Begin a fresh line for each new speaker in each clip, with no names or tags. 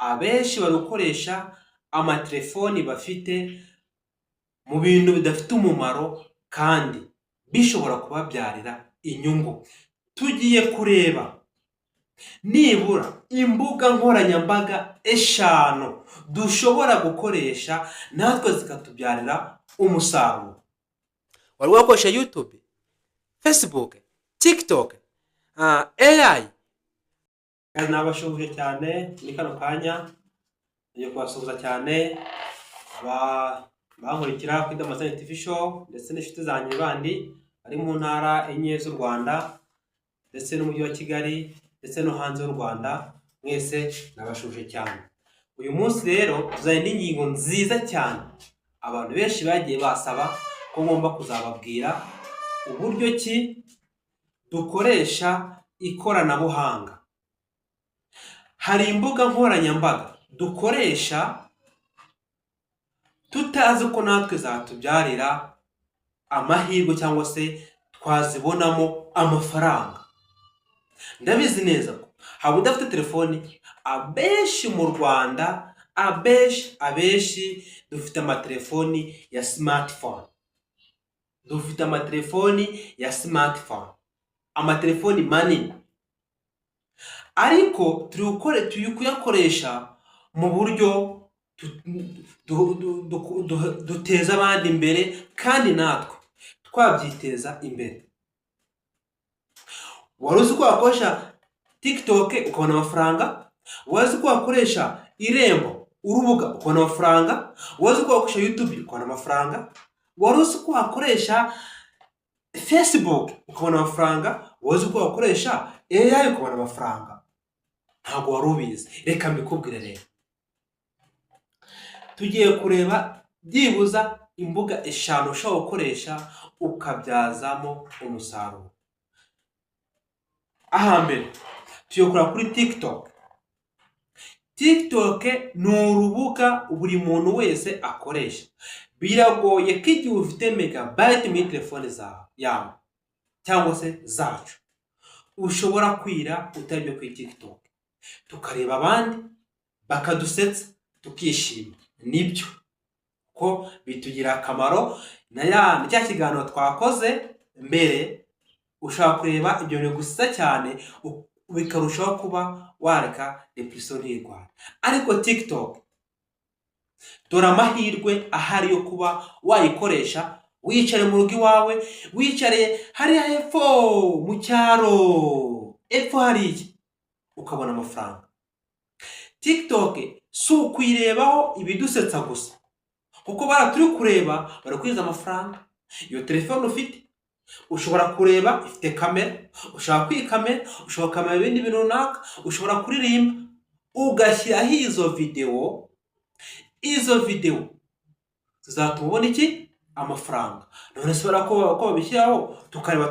abenshi bari gukoresha amatelefoni bafite mu bintu bidafite umumaro kandi bishobora kubabyarira inyungu. Tugiye kureba nibura imbuga nkoranyambaga 5 dushobora gukoresha natwe zikatubyarira umusaruro. Wari wakoresha YouTube, Facebook, TikTok, AI. Nabashubuje cyane ni kano kanya ngiye kubasuhuza cyane bankurikira kuri Damascene TV show ndetse n'inshuti zanjye bandi ari mu ntara enye z'u Rwanda ndetse n'umujyi wa Kigali ndetse no hanze y'u Rwanda. Mwese nabashuje cyane. Uyu munsi rero tuzanye n'ingingo nziza cyane abantu benshi bagiye basaba ko ngomba kuzababwira uburyo ki dukoresha ikoranabuhanga. Hari imbuga nkoranyambaga dukoresha tutazi ko natwe zatubyarira amahirwe cyangwa se twazibonamo amafaranga. Ndabizi neza ko haba udafite telefoni, abenshi mu Rwanda, abenshi dufite amatelefoni ya smartphone. Dufite amatelefoni ya smartphone, amatelefoni manini, ariko turi kuyakoresha mu buryo duteza abandi imbere kandi natwe twabyiteza imbere. Wari uzi ko wakoresha TikTok ukabona amafaranga? Wazi ko wakoresha Irembo urubuga ukabona amafaranga? Wazi ko wakoresha YouTube ukabona amafaranga? Wari uzi ko wakoresha Facebook ukabona amafaranga? Wazi ko wakoresha AI ukabona amafaranga? Ntabwo wari ubizi. Reka mbikubwire rero. Tugiye kureba byibuza imbuga 5 ushobora gukoresha ukabyazamo umusaruro. Ahambere tuyokora kuri TikTok. TikTok ni urubuga buri muntu wese akoresha. Biragoye ko igihe ufite megabyte muri telefone yawe cyangwa se zacu ushobora kwira utabyo kuri TikTok. Tukareba abandi bakadusetsa tukishima. Nibyo ko bitugira akamaro. Na cya kiganiro twakoze mbere ushaka kureba ibyo bintu gusa cyane bikarushaho kuba wareka depression y'Rwanda. Ariko TikTok dore amahirwe ahari yo kuba wayikoresha wicare mu rugo iwawe, wicare hariya hepfo mu cyaro epfo hariya ukabona amafaranga. TikTok si ukwirebaho ibidusetsa gusa, kuko turi kureba bari kwiza amafaranga. Iyo telefone ufite ushobora kureba ifite kamera, ushobora kwikamera, ushobora kamera ibindi bintu runaka, ushobora kuririmba ugashyiraho izo video zizatuma ubona iki? Amafaranga. None se ko babishyiraho tukareba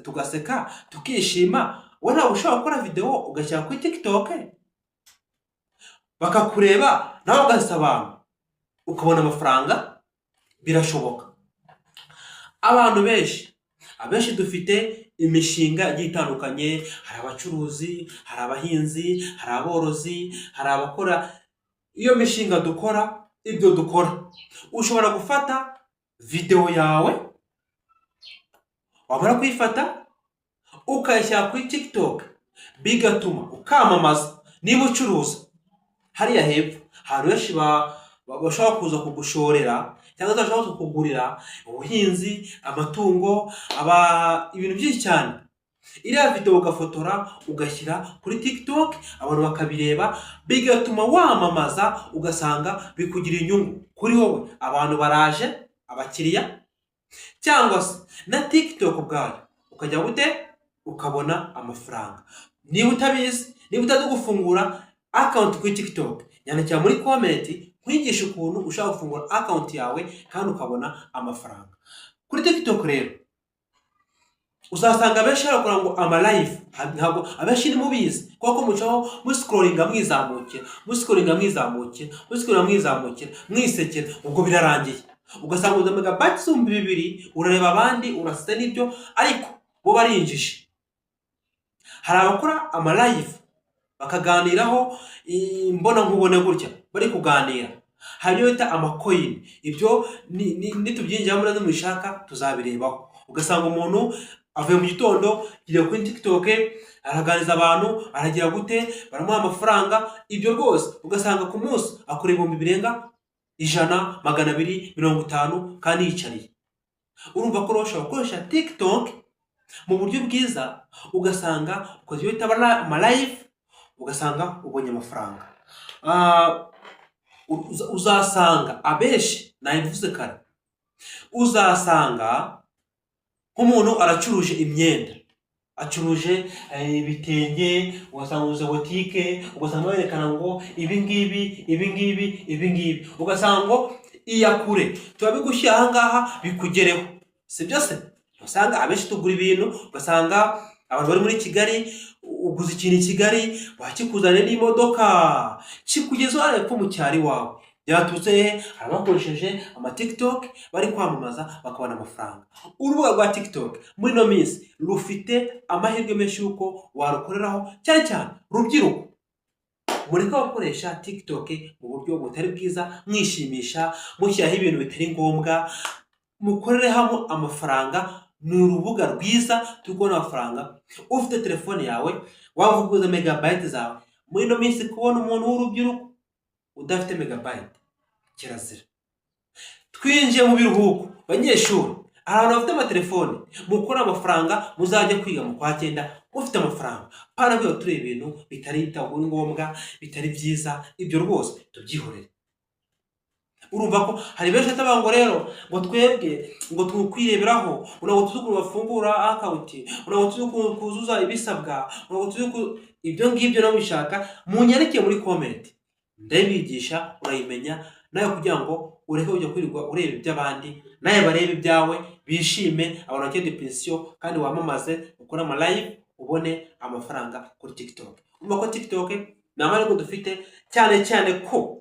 tugaseka tukishima, wowe ntabwo ushobora gukora video ugashyira kuri TikTok bakakureba nawe ugasaba ukabona amafaranga? Birashoboka. Abantu abenshi dufite imishinga igiye itandukanye. Hari abacuruzi, hari abahinzi, hari aborozi, hari abakora iyo mishinga dukora. Ibyo dukora ushobora gufata video yawe, wamara kuyifata ukayishyira kuri TikTok, bigatuma ukamamaza. Niba ucuruza hariya hepfo hari benshi bashobora kuza kugushorera cyangwa bashobora kukugurira ubuhinzi, amatungo, ibintu byinshi cyane. Iriya video ugafotora ugashyira kuri TikTok, abantu bakabireba, bigatuma wamamaza, ugasanga bikugira inyungu kuri wowe. Abantu baraje, abakiriya, cyangwa se na TikTok ubwayo ukajya gute ukabona amafaranga. Niba utabizi, niba utazi gufungura account kuri TikTok, yandikira muri comment nkwigisha ukuntu ushaka gufungura account yawe kandi ukabona amafaranga. Kuri TikTok rero uzasanga abenshi bakora ngo ama live, ntabwo abenshi ni mubizi kuko mucaho muscrollinga mwizamukira mwisekera, ubwo birarangiye. Ugasanga uza megabytes 2,000 urareba abandi urasita nibyo, ariko bo barinjije. Hari abakora ama live bakaganiraho imbona nkubone gutya bari kuganira. Hari ibyo bita amakoyini, ibyo nitubyinjiramo neza mubishaka tuzabirebaho. Ugasanga umuntu avuye mu gitondo yigiye kuri TikTok araganiriza abantu, aragira gute, baramuha amafaranga. Ibyo rwose ugasanga ku munsi akora ibihumbi birenga 100, 250 kandi yicariye. Urumva ko ushobora gukoresha TikTok mu buryo bwiza, ugasanga ukoze ibyo bita ama-live, ugasanga ubonye amafaranga. Uzasanga abenshi nabivuze kare, uzasanga nk'umuntu aracuruje imyenda, acuruje ibitenge, ugasanga uze botike, ugasanga berekana ngo ibi ngibi, ugasanga ngo iyakure turabigushyira aha ngaha bikugereho, sibyo se? Usanga abenshi tugura ibintu, ugasanga abantu bari muri Kigali, uguze ikintu i Kigali bakikuzane n'imodoka kikugezeho arepfo mu cyari wawe. Byatutse abakoresheje ama TikTok bari kwamamaza bakabona amafaranga. Urubuga rwa TikTok muri no minsi rufite amahirwe menshi yuko warukoreraho, cyane cyane rubyiruko. Mureka gukoresha TikTok mu buryo butari bwiza, mwishimisha, mushyiraho ibintu bitari ngombwa, mukorerehamo amafaranga. Ni urubuga rwiza tukubona amafaranga. Ufite telefone yawe wavuguza megabyte zawe. Muri no minsi kubona umuntu w'urubyiruko udafite megabyte kirazira. Twinjiye mu biruhuko, banyeshuri, abantu bafite amatelefone, mukora amafaranga, muzajya kwiga mu kwa 9 ufite amafaranga. Pana byo tureba ibintu bitari ngombwa, bitari byiza, ibyo rwose tubyihorere. Urumva ko hari benshi atabango rero ngo twebwe ngo twukwireberaho, ngo tuzukuru bafungura account, ngo tuzukuru kuzuza ibisabwa, ngo ibyo ngibyo no bishaka munyarike muri comment. Ndabigisha urayimenya nayo kugira ngo ureke ujya kwirirwa ureba iby'abandi, naye barebe ibyawe bishime, abantu bakende pension kandi wamamaze, ukora ama live ubone amafaranga kuri TikTok. Urumva ko TikTok namariko dufite cyane ko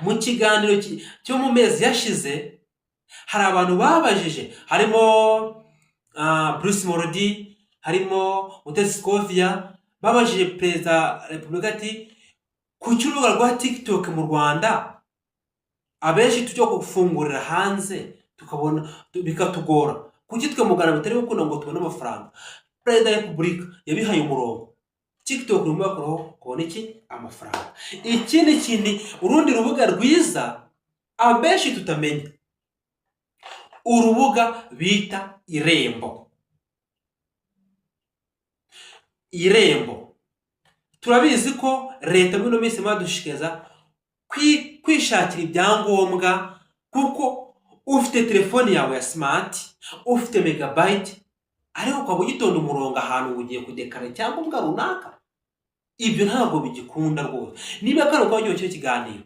mu kiganiro cyo mu mezi yashize hari abantu babajije, harimo Bruce Melody, harimo Mutesi Scovia, babajije Perezida Repubulika ati ku cyurubuga rwa TikTok mu Rwanda abenshi tujya gufungurira hanze tukabona bikatugora, kuki twe mugana bitari gukunda ngo tubone amafaranga. Perezida Repubulika yabihaye umurongo, TikTok rumwe kubona iki amafaranga. Ikindi urundi rubuga rwiza abenshi tutamenya, urubuga bita Irembo. Turabizi ko leta muri no minsi madushikeza kwishakira ibyangombwa, kuko ufite telefone yawe ya smart, ufite megabyte, ariko kwa gitondo umurongo ahantu ugiye kudekara cyangwa runaka. Ibyo ntabwo bigikunda rwose. Niba karo kwa cyo kiganiro,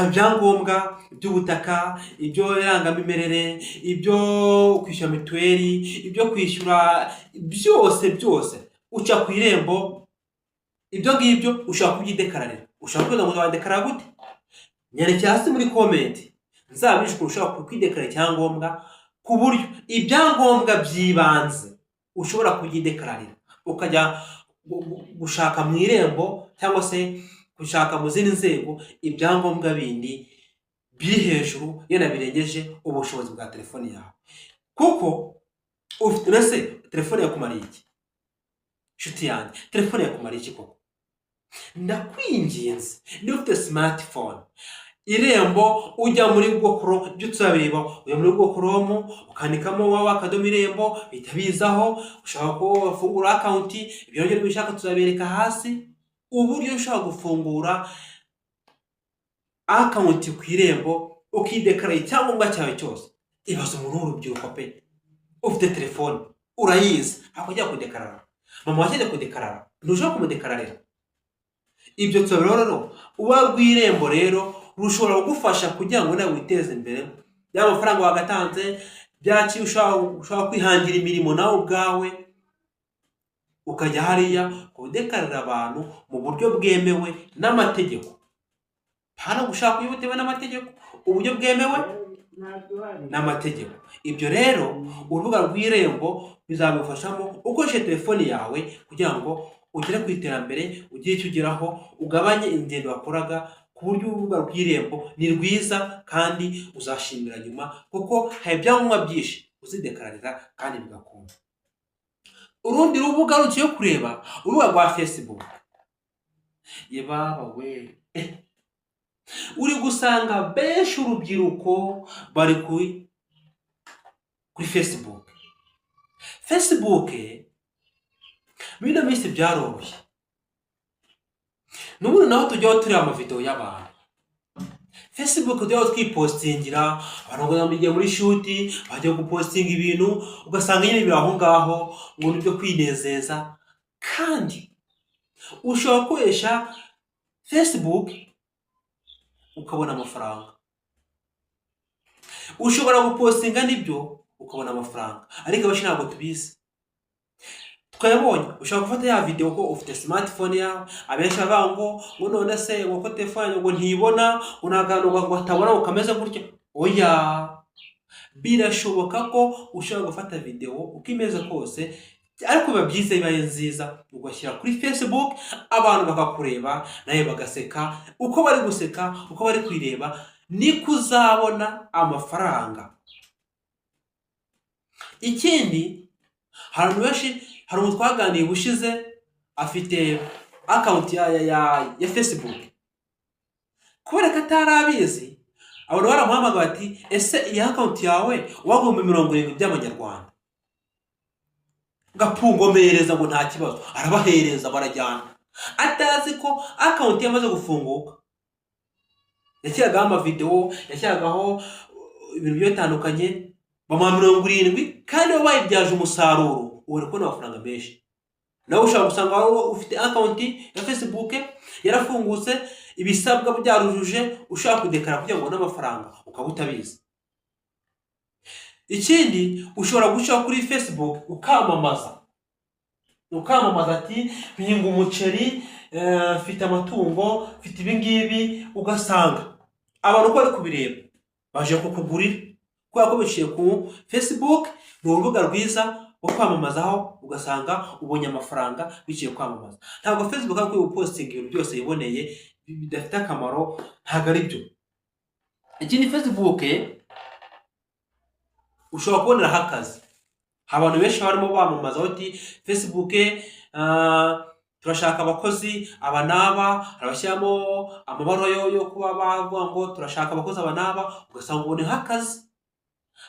ibyangombwa by'ubutaka, ibyo irangamimerere, ibyo kwishyura mituweli, ibyo kwishyura byose uca ku Irembo. Ibyo ngibyo ushaka kubyidekararira. Ushaka kwenda ngo wadekarara gute? Nyandikira hasi muri comment, nzabishukuru ushaka kwidekarara cyangombwa, ku buryo ibyangombwa byibanze ushobora kubyidekararira, ukajya gushaka mu Irembo cyangwa se gushaka mu zindi nzego ibyangombwa bindi biri hejuru birengeje ubushobozi bwa telefone yawe. Kuko ufite nase telefone yakumariye iki? Shuti yanjye, telefone yakumariye iki koko? Ndakwinginze, niba ufite smartphone, Irembo ujya muri Google Chrome, byo tuzabireba, ujya muri Google Chrome ukandikamo www.irembo bitabizaho, ushaka ko ufungura account, ibyo ngibyo bishaka tuzabereka hasi uburyo ushaka gufungura account ku Irembo ukidekarara icyangombwa cyawe cyose. Ibaze umuntu w'urubyiruko pe, ufite telefone urayizi, akajya kudekarara, mama wajya kudekarara, ntushaka kumudekararira. Ibyo tuzabirora uba rw'Irembo rero rushobora kugufasha kugira ngo nawe witeze imbere. Ya mafaranga wagatanze byaki ushaka kwihangira imirimo nawe ubwawe, ukajya hariya kudekarira abantu mu buryo bwemewe n'amategeko. Hano gushaka kuyibuteba n'amategeko, uburyo bwemewe n'amategeko. Ibyo rero urubuga rw'Irembo bizabifashamo ukoresheje telefone yawe kugira ngo ugere ku iterambere, ugire icyo ugeraho, ugabanye ingendo wakoraga, ku buryo urubuga rw'Irembo ni rwiza kandi uzashimira nyuma, kuko hari ibyangombwa byinshi uzidekararira kandi bigakunda. Urundi rubuga rugiye kureba, urubuga rwa Facebook. Yebaba we, uri gusanga benshi urubyiruko bari kuri Facebook. Facebook bino minsi byaroroshye. N'ubundi naho tujyaho turi amavideo y'abantu. Facebook tujyaho twipostingira, abantu bagiye muri shoot, bajya gupostinga ibintu, ugasanga nyine biri aho ngaho ngo nibyo kwinezeza. Kandi ushobora gukoresha Facebook ukabona amafaranga. Ushobora gupostinga nibyo ukabona amafaranga, ariko abashi ntabwo tubizi. Twabonye ushobora gufata ya video ko ufite smartphone yawe, abenshi bavuga ngo none se ngo telefone ngo ntibona, unagano ngo atabona ukameze gutya. Oya, birashoboka ko ushobora gufata video ukimeze kose, ariko biba byiza bibaye nziza ugashyira kuri Facebook, abantu bakakureba nawe bagaseka. Uko bari guseka, uko bari kwireba, niko uzabona amafaranga. Ikindi, hari umuntu twaganiye bushize afite account ya Facebook. Kubera ko atarabizi, abantu baramuhamagaye bati ese iyi account yawe wagomba 70 by'amanyarwanda. Gapungomereza ngo nta kibazo, arabahereza barajyana. Atazi ko account yamaze gufunguka. Yashyiragaho amavideo, yashyiragaho ibintu bitandukanye, bama 70, kandi bo bayibyaje umusaruro. Uri kubona amafaranga menshi. Nawe ushaka gusanga ufite account ya Facebook yarafungutse, ibisabwa byarujuje, ushaka kudekara kugira ngo ubone amafaranga, ukaba utabizi. Ikindi, ushobora guca kuri Facebook ukamamaza ati bihinga umuceri, mfite amatungo, mfite ibingibi, ugasanga abantu uko bari kubireba baje kukugurira. Kubera ko biciye ku Facebook, ni urubuga rwiza kwamamazaho, ugasanga ubonye amafaranga biciye kwamamaza. Ntabwo Facebook ari gupostinga ibintu byose yiboneye bidafite akamaro, ntabwo ari byo. Ikindi, Facebook ushobora kuboneraho akazi. Abantu benshi barimo bamamaza bati Facebook turashaka abakozi aba naba, arabashyiramo amabaro yo kuba bavuga ngo turashaka abakozi aba naba, ugasanga uboneho akazi.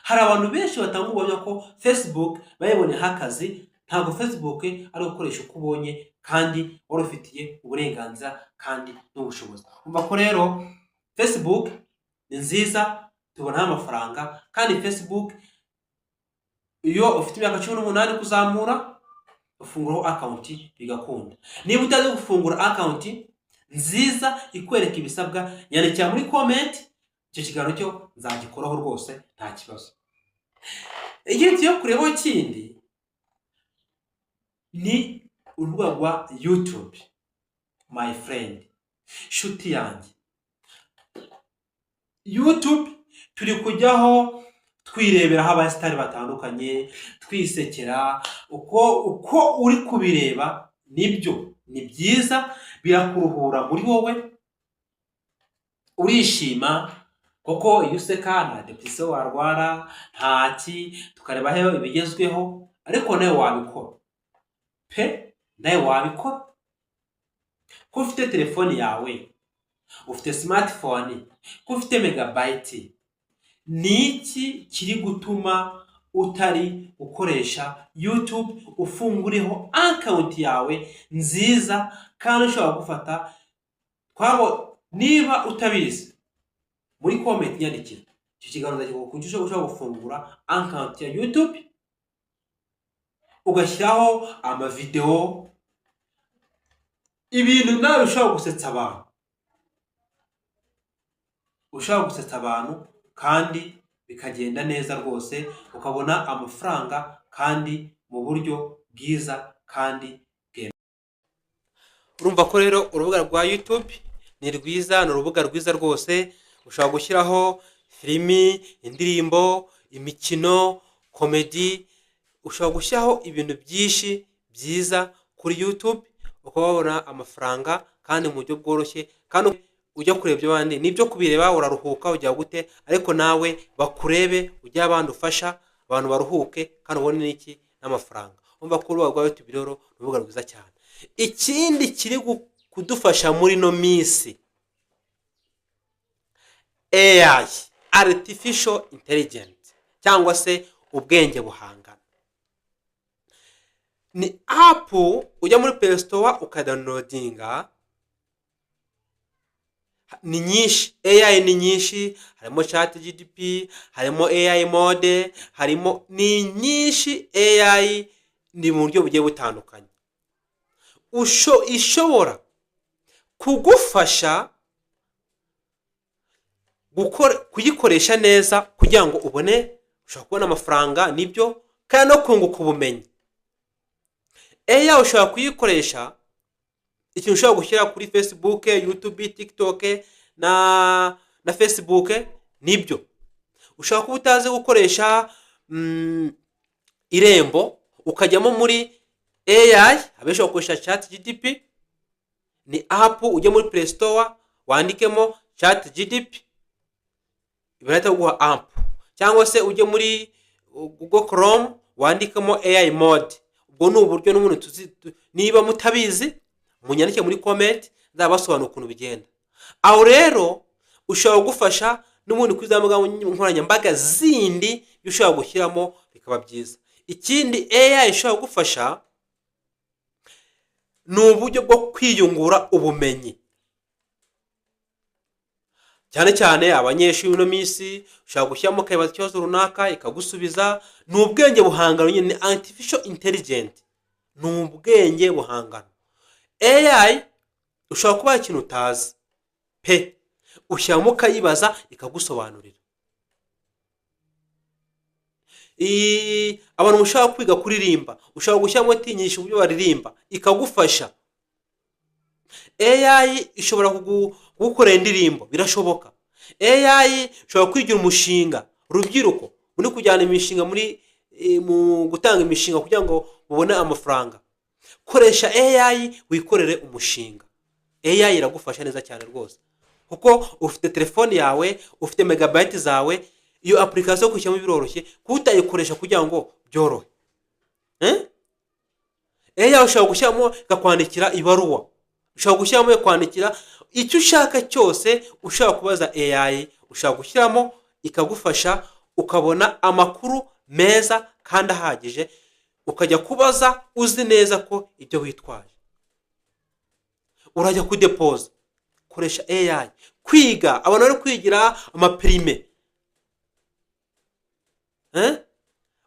Hari abantu benshi batanga ubonye ko Facebook bayiboneho akazi. Ntabwo Facebook ari gukoresha uko ubonye, kandi wari ufitiye uburenganzira kandi n'ubushobozi. Umva ko rero Facebook ni nziza, tubonaho amafaranga. Kandi Facebook iyo ufite imyaka 18 kuzamura, ufunguraho account bigakunda. Niba utazi gufungura account nziza ikwereka ibisabwa, nyandikira muri comment. Icyo kiganiro cyo nzagikoraho rwose nta kibazo. Igiti yo kurebaho kindi ni urubuga rwa YouTube. My friend, shuti yanjye, YouTube turi kujyaho twireberaho abasitari batandukanye, twisekera. Uko uri kubireba nibyo ni byiza, birakuruhura muri wowe, urishima. Koko iyo useka nta depression warwara, ntaki, tukarebaho ibigezweho. Ariko nawe wabikora nawe wabikora. Ko ufite telefone yawe, ufite smartphone, ko ufite megabyte, niki kiri gutuma utari ukoresha YouTube ufungureho account yawe nziza kandi ushobora gufata kwabo? Niba utabizi, muri comment nyandikira. Icyo kiganiro ndakikukunjisha ushobora gufungura account ya YouTube, ugashyiraho amavideo, ibintu nawe ushobora gusetsa abantu, kandi bikagenda neza rwose, ukabona amafaranga kandi mu buryo bwiza kandi bwemewe. Urumva ko rero urubuga rwa YouTube ni rwiza, ni urubuga rwiza rwose. Ushobora gushyiraho filimi, indirimbo, imikino, komedi. Ushobora gushyiraho ibintu byinshi byiza kuri YouTube, ukaba wabona amafaranga kandi mu buryo bworoshye, kandi ujya kureba ibyo abandi nibyo kubireba uraruhuka ujya gute, ariko nawe bakurebe ujye abandi ufasha abantu baruhuke kandi ubone n'iki n'amafaranga. Umva ko urubuga rwa YouTube rero ni urubuga rwiza cyane. Ikindi kiri kudufasha muri no minsi, AI, artificial intelligence, cyangwa se ubwenge buhangana. Ni app ujya muri Play Store ukadownloadinga, ni nyinshi, AI ni nyinshi, harimo ChatGPT, harimo AI mode, harimo ni nyinshi. AI ni mu buryo bugiye butandukanye ishobora kugufasha kuyikoresha neza kugira ngo ubone, ushobora kubona amafaranga nibyo, kandi no kunguka ubumenyi. AI ushobora kuyikoresha ikintu ushobora gushyira kuri Facebook, YouTube, TikTok na Facebook nibyo. Ushobora kuba utazi gukoresha Irembo, ukajyamo muri AI, abenshi bakoresha ChatGPT. Ni app ujya muri Play Store wandikemo ChatGPT, ibirahita guha app, cyangwa se ujye muri Google Chrome wandikamo AI mode. Ubwo ni uburyo n'umuntu niba mutabizi munyandike muri comment ndabasobanura ukuntu bigenda. Aho rero ushobora gufasha n'umuntu kwizamuga nkoranyambaga zindi ushobora gushyiramo bikaba byiza. Ikindi AI ishobora gufasha ni uburyo bwo kwiyungura ubumenyi, cyane cyane abanyeshuri no minsi ushobora gushyiramo kayibaza ikibazo runaka ikagusubiza. Ni ubwenge buhangano nyine, ni artificial intelligence, ni ubwenge buhangano. AI ushobora kuba ikintu utazi pe, ushyiramo ukayibaza ikagusobanurira. Abantu mushaka kwiga kuririmba ushobora gushyiramo tinyisha uburyo baririmba ikagufasha. AI ishobora kugukorera indirimbo, birashoboka. AI ishobora kwigira umushinga, rubyiruko muri kujyana imishinga mu gutanga imishinga kugira ngo mubone amafaranga. Koresha AI wikorere umushinga. AI iragufasha neza cyane rwose, kuko ufite telefone yawe, ufite megabyte zawe, iyo application kushyiramo biroroshye, kutayikoresha kugira ngo byorohe. AI ushobora gushyiramo ikakwandikira ibaruwa, ushobora gushyiramo kwandikira icyo ushaka cyose, ushobora kubaza AI, ushobora gushyiramo ikagufasha ukabona amakuru meza kandi ahagije, ukajya kubaza uzi neza ko ibyo witwaje. Urajya kudepoza, koresha AI. Kwiga, abantu bari kwigira amaprime,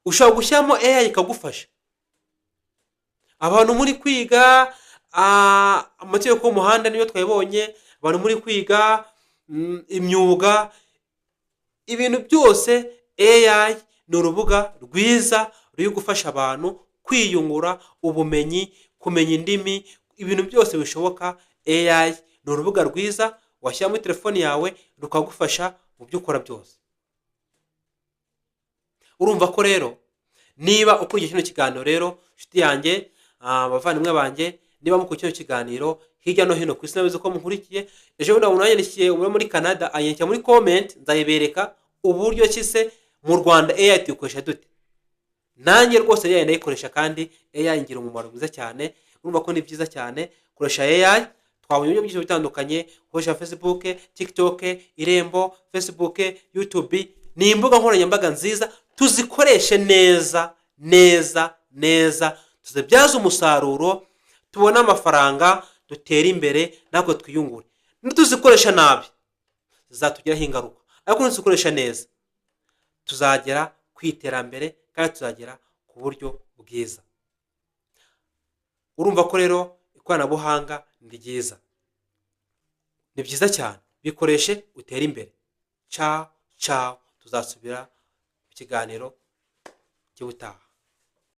ushobora gushyiramo AI ikagufasha. Abantu muri kwiga amategeko y'umuhanda niyo twayibonye, abantu muri kwiga imyuga, ibintu byose AI ni urubuga rwiza ruri gufasha abantu kwiyungura ubumenyi, kumenya indimi, ibintu byose bishoboka. AI ni urubuga rwiza washyira muri telefone yawe rukagufasha mu byo ukora byose. Urumva ko rero niba ukurikiye kino kiganiro rero nshuti yanjye, abavandimwe banjye, niba mukurikiye kino kiganiro hirya no hino ku isi nabize ko munkurikiye, ejo bundi umuntu yanyandikiye uri muri Canada anyandikira muri comment, nzayibereka uburyo kise mu Rwanda AI tuyikoresha dute. Nanjye rwose AI ndayikoresha kandi AI ngira umumaro mwiza cyane. Urumva ko ni byiza cyane koresha AI. Twabonye uburyo bwinshi bitandukanye, koresha Facebook, TikTok, Irembo, Facebook, YouTube, ni imbuga nkoranyambaga nziza. Tuzikoreshe neza, tuzibyaze umusaruro, tubona amafaranga, dutera imbere, nako twiyungure. Nituzikoresha nabi zizatugiraho ingaruka, ariko nituzikoresha neza tuzagera kwiterambere kandi tuzagera ku buryo bwiza. Urumva ko rero ikoranabuhanga ni ryiza, ni byiza cyane, bikoreshe utere imbere. Ciao, tuzasubira mu kiganiro cy'ubutaha.